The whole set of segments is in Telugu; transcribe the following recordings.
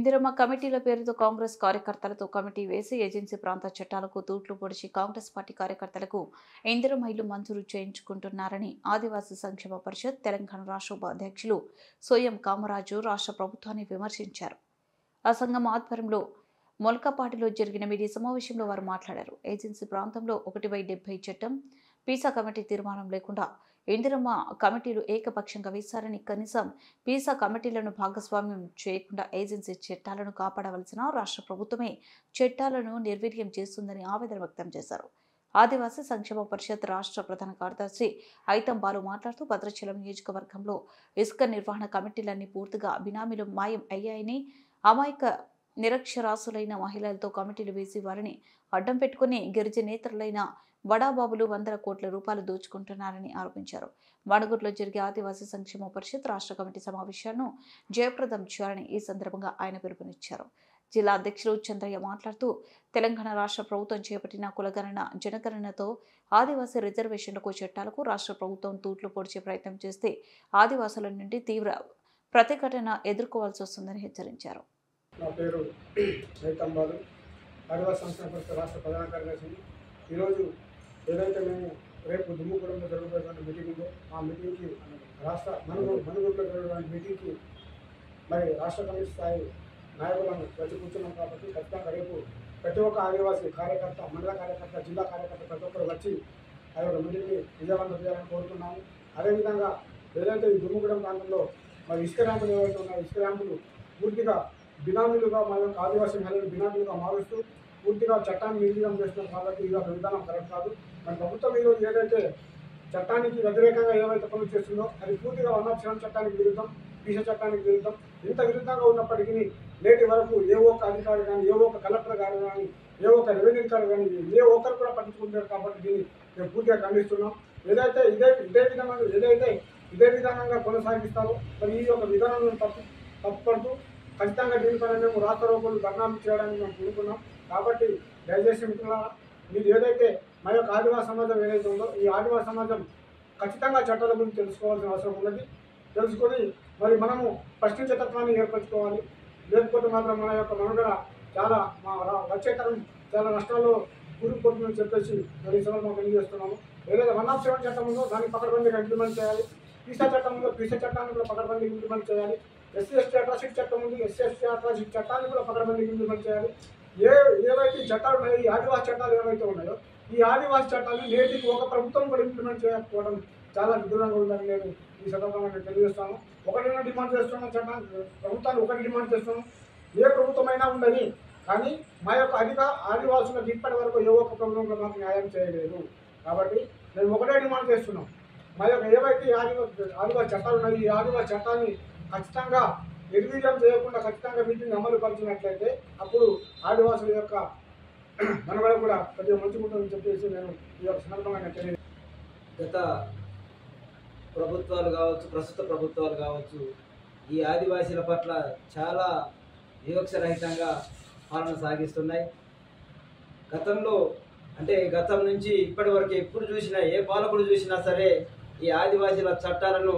ఇందిరమ్మ కమిటీల పేరుతో కాంగ్రెస్ కార్యకర్తలతో కమిటీ వేసి ఏజెన్సీ ప్రాంత చట్టాలకు తూట్లు పొడిచి కాంగ్రెస్ పార్టీ కార్యకర్తలకు ఇందిరమ్మ ఇల్లు మంజూరు చేయించుకుంటున్నారని ఆదివాసీ సంక్షేమ పరిషత్ తెలంగాణ రాష్ట్ర ఉపాధ్యక్షులు సోయం కామరాజు రాష్ట్ర ప్రభుత్వాన్ని విమర్శించారు. ఆ సంఘం ఆధ్వర్యంలో మొలకపాటిలో జరిగిన మీడియా సమావేశంలో వారు మాట్లాడారు. ఏజెన్సీ ప్రాంతంలో 1/70 చట్టం పీసా కమిటీ తీర్మానం లేకుండా ఇందిరమ్మ కమిటీలు ఏకపక్షంగా వేశారని, కనీసం పీసా కమిటీలను భాగస్వామ్యం చేయకుండా ఏజెన్సీ చట్టాలను కాపాడవలసిన రాష్ట్ర ప్రభుత్వమే చట్టాలను నిర్వీర్యం చేస్తుందని ఆవేదన వ్యక్తం చేశారు. ఆదివాసీ సంక్షేమ పరిషత్ రాష్ట్ర ప్రధాన కార్యదర్శి ఐతం బాలు మాట్లాడుతూ భద్రాచలం నియోజకవర్గంలో ఇసుక నిర్వహణ కమిటీలన్నీ పూర్తిగా బినామీలు మాయం అయ్యాయని, అమాయక నిరక్షరాస్యులైన మహిళలతో కమిటీలు వేసి వారిని అడ్డం పెట్టుకుని గిరిజనేతరులైన బడాబాబులు వందల కోట్ల రూపాయలు దోచుకుంటున్నారని ఆరోపించారు. మణుగూరులో జరిగే ఆదివాసీ సంక్షేమ పరిషత్ రాష్ట్ర కమిటీ సమావేశాలను జయప్రదం చేయాలని ఈ సందర్భంగా ఆయన పిలుపునిచ్చారు. జిల్లా అధ్యక్షులు చంద్రయ్య మాట్లాడుతూ తెలంగాణ రాష్ట్ర ప్రభుత్వం చేపట్టిన కులగణన జనగణనతో ఆదివాసీ రిజర్వేషన్లకు చట్టాలకు రాష్ట్ర ప్రభుత్వం తూట్లు పొడిచే ప్రయత్నం చేస్తే ఆదివాసుల నుండి తీవ్ర ప్రతిఘటన ఎదుర్కోవాల్సి వస్తుందని హెచ్చరించారు. నా పేరు ఐతం బాలు, ఆదివాసీ సంక్షేమ పరిషత్ రాష్ట్ర ప్రధాన కార్యదర్శి. ఈరోజు ఏదైతే మేము రేపు దుమ్ముగూడెంలో జరుగుతున్నటువంటి మీటింగ్ ఉందో ఆ మీటింగ్కి మణుగూరులో జరిగినటువంటి మీటింగ్కి మరి రాష్ట్ర కమిటీ స్థాయి నాయకులను వచ్చి కూర్చున్నాం కాబట్టి ఖచ్చితంగా రేపు ప్రతి ఒక్క ఆదివాసీ కార్యకర్త, మండల కార్యకర్త, జిల్లా కార్యకర్త ప్రతి ఒక్కరు వచ్చి ఆ యొక్క మీటింగ్ని విజయవంతం చేయాలని కోరుతున్నాము. అదేవిధంగా ఏదైతే ఈ దుమ్ముగూడెం ప్రాంతంలో మరి ఇసుక ర్యాంపులు ఏవైతే ఉన్నాయో ఇసుక ర్యాంపులు పూర్తిగా బినామీలుగా మా యొక్క ఆదివాసీ మహిళలు బినామీలుగా మారుస్తూ పూర్తిగా చట్టాన్ని నిర్వీర్యం చేస్తున్నారు. కాబట్టి ఇది ఒక విధానం కరెక్ట్ కాదు. మన ప్రభుత్వం ఈరోజు ఏదైతే చట్టానికి వ్యతిరేకంగా ఏవైతే పనులు చేస్తుందో అది పూర్తిగా 107 చట్టానికి విరుద్ధం, పీసా చట్టానికి విరుద్ధం. ఇంత విరుద్ధంగా ఉన్నప్పటికీ నేటి వరకు ఏ ఒక్క అధికారి కానీ, ఏ ఒక్క కలెక్టర్ గారు కానీ, ఏ ఒక్క రెవెన్యూ అధికారి కానీ ఏ ఒక్కరు కూడా పట్టించుకుంటారు. కాబట్టి దీన్ని మేము పూర్తిగా ఖండిస్తున్నాం. ఏదైతే ఇదే విధానంగా కొనసాగిస్తారో మరి ఈ యొక్క విధానాలను తప్పుపడుతూ ఖచ్చితంగా దీనిపైన మేము రాష్ట్రోపలు ధర్నాలు చేయడానికి మేము కోరుకున్నాం. కాబట్టి దయచేసి మిత్రులారా, మీరు ఏదైతే మా యొక్క ఆదివాసీ సమాజం ఏదైతే ఉందో ఈ ఆదివాసీ సమాజం ఖచ్చితంగా చట్టాల గురించి తెలుసుకోవాల్సిన అవసరం ఉన్నది. తెలుసుకొని మరి మనము ప్రశ్నించే తత్వాన్ని ఏర్పరచుకోవాలి. లేకపోతే మాత్రం మన యొక్క మనుగడ చాలా వచ్చే తరం చాలా నష్టాల్లో కూరుకుపోతుందని చెప్పేసి మరి ఈ సందర్భంగా తెలియజేస్తున్నాము. ఏదైతే 107 చట్టం ఉందో దాన్ని పకడ్బందీగా ఇంప్లిమెంట్ చేయాలి. పీసా చట్టం ఉందో పీసా చట్టాన్ని కూడా పకడ్బందీగా ఇంప్లిమెంట్ చేయాలి. SC/ST అట్రాసిటీ చట్టం ఉంది, SC/ST అట్రాసిటీ చట్టాన్ని కూడా పకడ్బందీగా ఇంప్లిమెంట్ చేయాలి. ఏవైతే చట్టాలు ఉన్నాయో ఈ ఆదివాసీ చట్టాలు ఏవైతే ఉన్నాయో ఈ ఆదివాసీ చట్టాలు నేటికి ఒక ప్రభుత్వం కూడా ఇంప్లిమెంట్ చేయకపోవడం చాలా విదూరంగా ఉందని నేను ఈ సందర్భంగా నేను తెలియజేస్తాను. ఒకటైనా డిమాండ్ చేస్తున్నాం, చట్టాన్ని ప్రభుత్వాన్ని ఒకటి డిమాండ్ చేస్తున్నాం. ఏ ప్రభుత్వమైనా ఉండని, కానీ మా యొక్క ఆదివాసులకు ఇప్పటి వరకు ఏ ఒక్క ప్రభుత్వం కూడా మాకు న్యాయం చేయలేదు. కాబట్టి మేము ఒకటే డిమాండ్ చేస్తున్నాం. మా యొక్క ఏవైతే ఆదివాసీ చట్టాలు ఉన్నాయో ఈ ఆదివాసీ చట్టాన్ని ఖచ్చితంగా నిర్వీర్యం చేయకుండా ఖచ్చితంగా వీటిని అమలు పరిచినట్లయితే అప్పుడు ఆదివాసుల యొక్క మనుగడ కూడా కొద్దిగా మంచిగా ఉంటుందని చెప్పేసి నేను ఈ యొక్క సందర్భంగా తెలియదు. గత ప్రభుత్వాలు కావచ్చు, ప్రస్తుత ప్రభుత్వాలు కావచ్చు, ఈ ఆదివాసీల పట్ల చాలా వివక్షరహితంగా పాలన సాగిస్తున్నాయి. గతం నుంచి ఇప్పటి వరకు ఎప్పుడు చూసినా ఏ పాలకుడు చూసినా సరే ఈ ఆదివాసీల చట్టాలను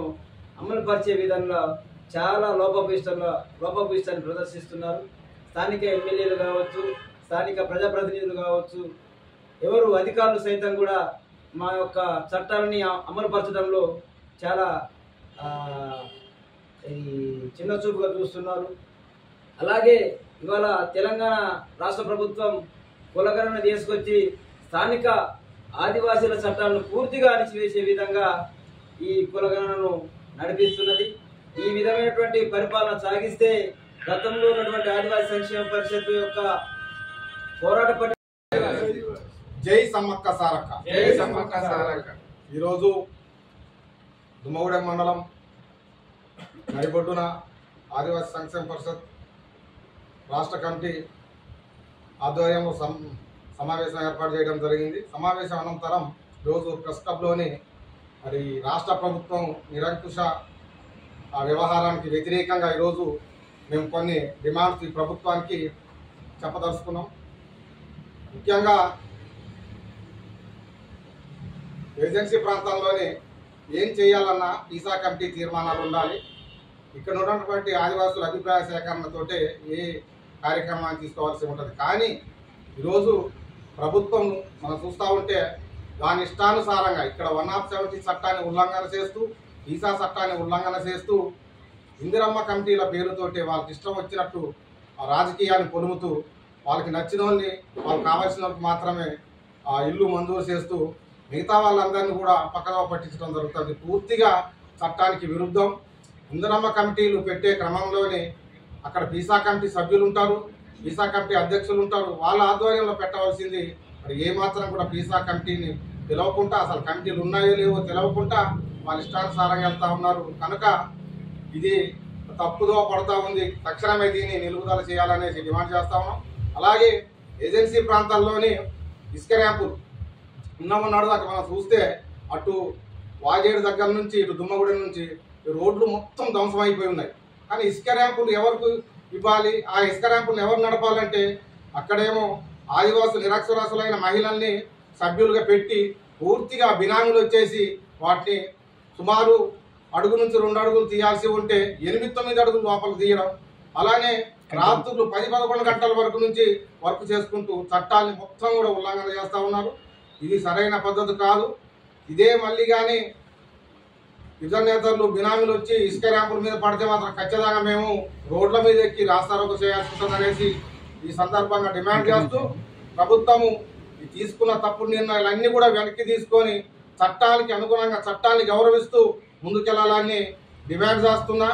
అమలు పరిచే విధంగా చాలా లోపభూయిష్టాన్ని ప్రదర్శిస్తున్నారు. స్థానిక ఎమ్మెల్యేలు కావచ్చు, స్థానిక ప్రజాప్రతినిధులు కావచ్చు, ఎవరు అధికారులు సైతం కూడా మా యొక్క చట్టాలని అమలుపరచడంలో చాలా చిన్న చూపుగా చూస్తున్నారు. అలాగే ఇవాళ తెలంగాణ రాష్ట్ర ప్రభుత్వం కులగణన తీసుకొచ్చి స్థానిక ఆదివాసీల చట్టాలను పూర్తిగా అణిచివేసే విధంగా ఈ కులగణనను నడిపిస్తున్నది. ఈ విధమైనటువంటి పరిపాలన సాగిస్తే గతంలో ఉన్నటువంటి ఆదివాసీ సంక్షేమ పరిషత్ యొక్క పోరాట జై సమ్మక్క సారక్క. ఈరోజు దుమ్మగూడెం మండలం నడిబొడ్డున ఆదివాసీ సంక్షేమ పరిషత్ రాష్ట్ర కమిటీ ఆధ్వర్యంలో సమావేశం ఏర్పాటు చేయడం జరిగింది. సమావేశం అనంతరం రోజు ప్రెస్ క్లబ్లోని మరి రాష్ట్ర ప్రభుత్వం నిరంకుశ వ్యవహారానికి వ్యతిరేకంగా ఈరోజు మేము కొన్ని డిమాండ్స్ ఈ ప్రభుత్వానికి చెప్పదలుచుకున్నాం. ముఖ్యంగా ఏజెన్సీ ప్రాంతంలోనే ఏం చేయాలన్నా పీసా కమిటీ తీర్మానాలు ఉండాలి. ఇక్కడ ఉన్నటువంటి ఆదివాసుల అభిప్రాయ సేకరణతోటే ఏ కార్యక్రమాన్ని తీసుకోవాల్సి ఉంటుంది. కానీ ఈరోజు ప్రభుత్వం మనం చూస్తూ ఉంటే దాని ఇష్టానుసారంగా ఇక్కడ 170 చట్టాన్ని ఉల్లంఘన చేస్తూ, ఈసా చట్టాన్ని ఉల్లంఘన చేస్తూ, ఇందిరమ్మ కమిటీల పేరుతోటి వాళ్ళకి ఇష్టం వచ్చినట్టు ఆ రాజకీయాన్ని పొలుముతూ, వాళ్ళకి నచ్చిన వాళ్ళని వాళ్ళకి కావాల్సినట్టు మాత్రమే ఆ ఇల్లు మంజూరు చేస్తూ మిగతా వాళ్ళందరినీ కూడా పక్కగా పట్టించడం జరుగుతుంది. పూర్తిగా చట్టానికి విరుద్ధం. ఇందిరమ్మ కమిటీలు పెట్టే క్రమంలోనే అక్కడ పీసా కమిటీ సభ్యులు ఉంటారు, పీసా కమిటీ అధ్యక్షులు ఉంటారు. వాళ్ళ ఆధ్వర్యంలో పెట్టవలసింది మరి ఏమాత్రం కూడా పీసా కమిటీని పిలవకుండా, అసలు కమిటీలు ఉన్నాయో లేవో తెలవకుండా వాళ్ళ ఇష్టానుసారంగా వెళ్తా ఉన్నారు. కనుక ఇది తప్పుదో పడుతూ ఉంది. తక్షణమే దీన్ని నిలుపుదల చేయాలనేసి డిమాండ్ చేస్తా ఉన్నాం. అలాగే ఏజెన్సీ ప్రాంతాల్లోని ఇసుక ర్యాంపులు ఉన్నామన్నాడు దాకా మనం చూస్తే అటు వాజేడు దగ్గర నుంచి ఇటు దుమ్మగూడెం నుంచి రోడ్లు మొత్తం ధ్వంసం అయిపోయి ఉన్నాయి. కానీ ఇసుక ర్యాంపులు ఎవరికి ఇవ్వాలి, ఆ ఇసుక ర్యాంపులను ఎవరు నడపాలంటే అక్కడేమో ఆదివాసులు నిరక్షరాసులైన మహిళల్ని సభ్యులుగా పెట్టి పూర్తిగా బినామీలు వచ్చేసి వాటిని సుమారు అడుగు నుంచి 2 అడుగులు తీయాల్సి ఉంటే 8-9 అడుగులు లోపల తీయడం, అలానే రాత్రులు 10-11 గంటల వరకు నుంచి వర్క్ చేసుకుంటూ చట్టాన్ని మొత్తం కూడా ఉల్లంఘన చేస్తూ ఉన్నారు. ఇది సరైన పద్ధతి కాదు. ఇదే మళ్ళీ కానీ యుద్ధ నేతలు బినామీలు వచ్చి ఇసుక ర్యాంపుల మీద పడితే మాత్రం ఖచ్చితంగా మేము రోడ్ల మీద ఎక్కి రాస్తారోకో చేయాల్సి ఉంటుందనేసి ఈ సందర్భంగా డిమాండ్ చేస్తూ ప్రభుత్వము తీసుకున్న తప్పుడు నిర్ణయాలన్నీ కూడా వెనక్కి తీసుకొని చట్టానికి అనుగుణంగా చట్టాన్ని గౌరవిస్తూ ముందుకెళ్లాలని డిమాండ్ చేస్తున్నా.